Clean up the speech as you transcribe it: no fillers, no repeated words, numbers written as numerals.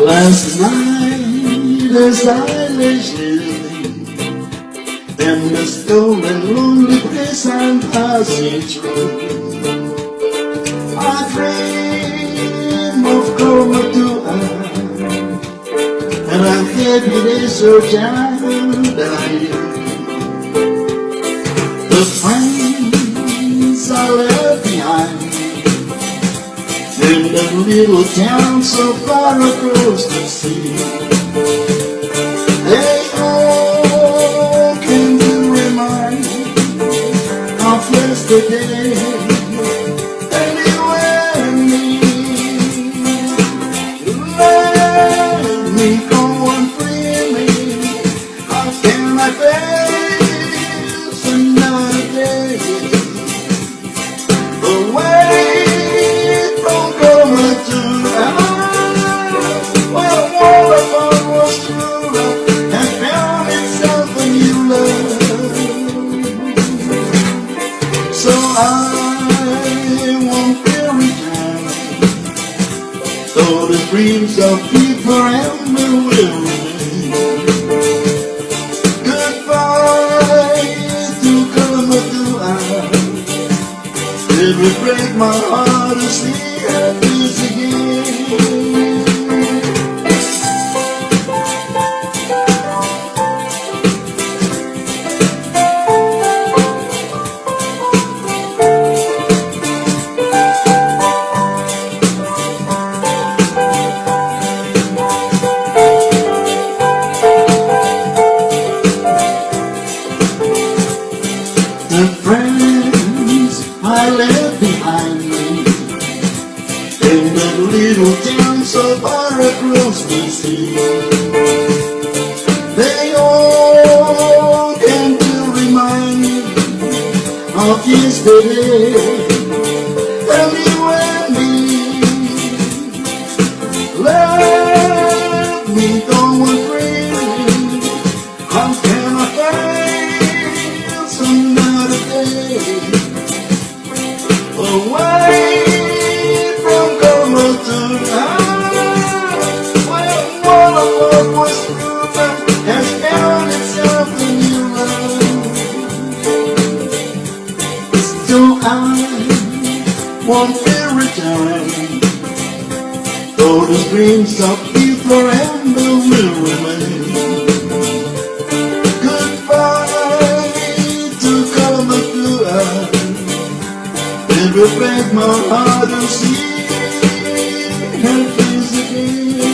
Last night as I lay sleeping in the still and lonely place I'm passing through, I dream of Comatua, and I'm happy they so down that I the friends I left behind in that little town so far across the sea, they all came to remind me of yesterday. And you and me, let me go and free me. How can I face another day away? So I won't be returning, though the dreams of people forever will remain. Goodbye to Comatua. It will break my heart to see her face again. The friends I left behind me in that little town so far across the sea, they all came to remind me of yesterday. And you and me, let me go and free. How can I face another day away from Comatua? Well, one of us was through has found itself a new love. So I won't be returning, though the dreams of people forever will remain. It will break my heart to see her face again.